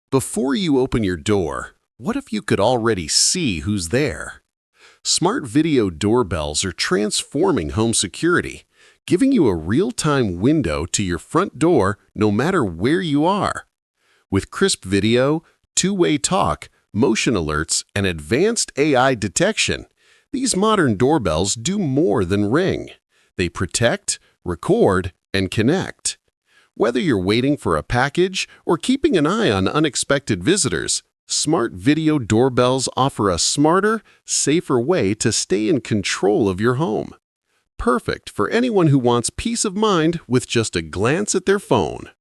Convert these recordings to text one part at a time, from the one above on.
Before you open your door, what if you could already see who's there? Smart video doorbells are transforming home security, giving you a real-time window to your front door no matter where you are. With crisp video, two-way talk, motion alerts, and advanced AI detection, these modern doorbells do more than ring. They protect, record, and connect. Whether you're waiting for a package or keeping an eye on unexpected visitors, smart video doorbells offer a smarter, safer way to stay in control of your home. Perfect for anyone who wants peace of mind with just a glance at their phone.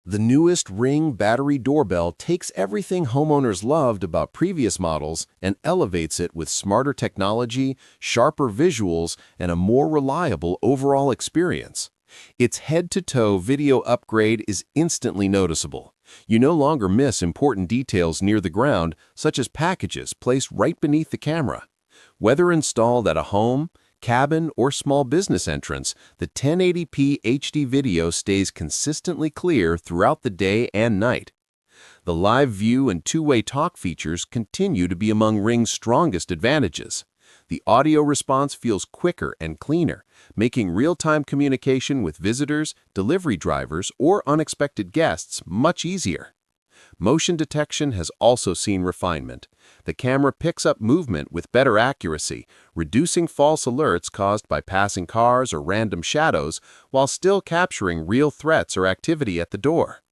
The newest Ring battery doorbell takes everything homeowners loved about previous models and elevates it with smarter technology, sharper visuals, and a more reliable overall experience. Its head-to-toe video upgrade is instantly noticeable. You no longer miss important details near the ground, such as packages placed right beneath the camera. Whether installed at a home, cabin, or small business entrance, the 1080p HD video stays consistently clear throughout the day and night. The live view and two-way talk features continue to be among Ring's strongest advantages. The audio response feels quicker and cleaner, making real-time communication with visitors, delivery drivers, or unexpected guests much easier. Motion detection has also seen refinement. The camera picks up movement with better accuracy, reducing false alerts caused by passing cars or random shadows, while still capturing real threats or activity at the door.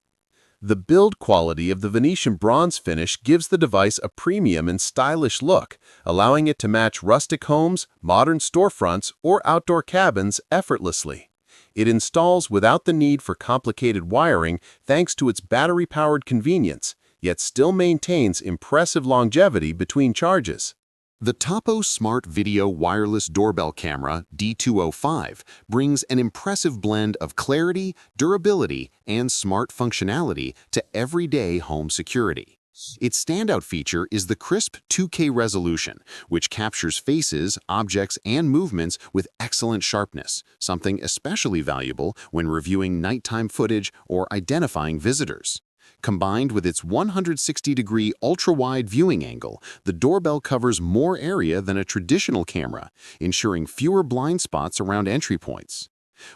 The build quality of the Venetian bronze finish gives the device a premium and stylish look, allowing it to match rustic homes, modern storefronts, or outdoor cabins effortlessly. It installs without the need for complicated wiring thanks to its battery-powered convenience, yet still maintains impressive longevity between charges. The Topo Smart Video Wireless Doorbell Camera D205 brings an impressive blend of clarity, durability, and smart functionality to everyday home security. Its standout feature is the crisp 2K resolution, which captures faces, objects, and movements with excellent sharpness, something especially valuable when reviewing nighttime footage or identifying visitors. Combined with its 160-degree ultra-wide viewing angle, the doorbell covers more area than a traditional camera, ensuring fewer blind spots around entry points.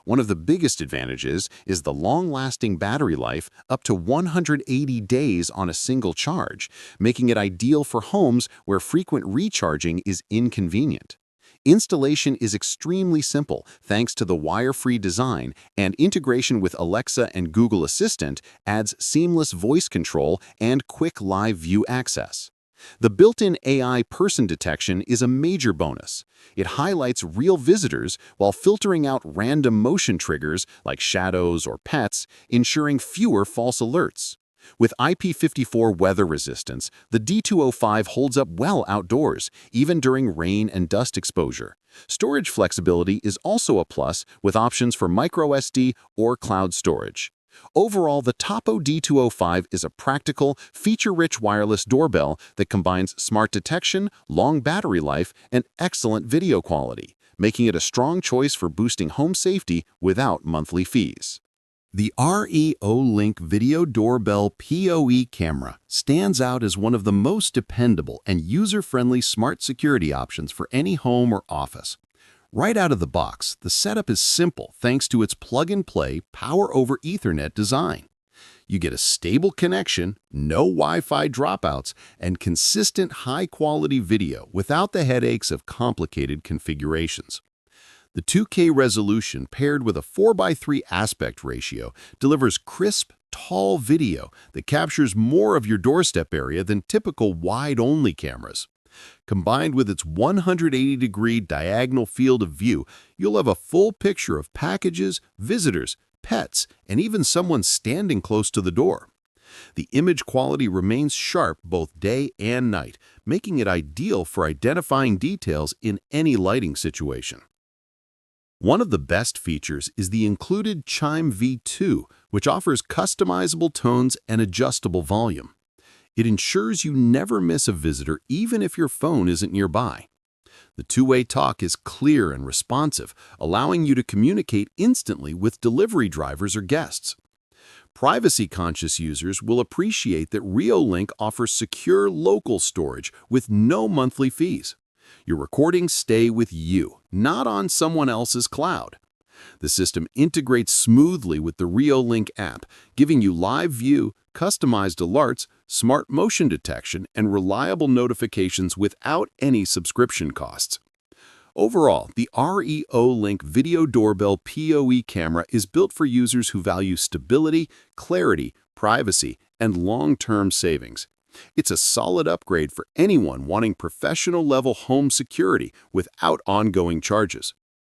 One of the biggest advantages is the long-lasting battery life up to 180 days on a single charge, making it ideal for homes where frequent recharging is inconvenient. Installation is extremely simple thanks to the wire-free design, and integration with Alexa and Google Assistant adds seamless voice control and quick live view access. The built-in AI person detection is a major bonus. It highlights real visitors while filtering out random motion triggers like shadows or pets, ensuring fewer false alerts. With IP54 weather resistance, the D205 holds up well outdoors, even during rain and dust exposure. Storage flexibility is also a plus with options for microSD or cloud storage. Overall, the Topo D205 is a practical, feature-rich wireless doorbell that combines smart detection, long battery life, and excellent video quality, making it a strong choice for boosting home safety without monthly fees. The REO-Link Video Doorbell PoE camera stands out as one of the most dependable and user-friendly smart security options for any home or office. Right out of the box, the setup is simple thanks to its plug-and-play, power-over Ethernet design. You get a stable connection, no Wi-Fi dropouts, and consistent high-quality video without the headaches of complicated configurations. The 2K resolution paired with a 4:3 aspect ratio delivers crisp, tall video that captures more of your doorstep area than typical wide-only cameras. Combined with its 180-degree diagonal field of view, you'll have a full picture of packages, visitors, pets, and even someone standing close to the door. The image quality remains sharp both day and night, making it ideal for identifying details in any lighting situation. One of the best features is the included Chime V2, which offers customizable tones and adjustable volume. It ensures you never miss a visitor even if your phone isn't nearby. The two-way talk is clear and responsive, allowing you to communicate instantly with delivery drivers or guests. Privacy-conscious users will appreciate that Reolink offers secure local storage with no monthly fees. Your recordings stay with you, not on someone else's cloud. The system integrates smoothly with the Reolink app, giving you live view, customized alerts, smart motion detection, and reliable notifications without any subscription costs. Overall, the Reolink Video Doorbell PoE camera is built for users who value stability, clarity, privacy, and long-term savings. It's a solid upgrade for anyone wanting professional-level home security without ongoing charges.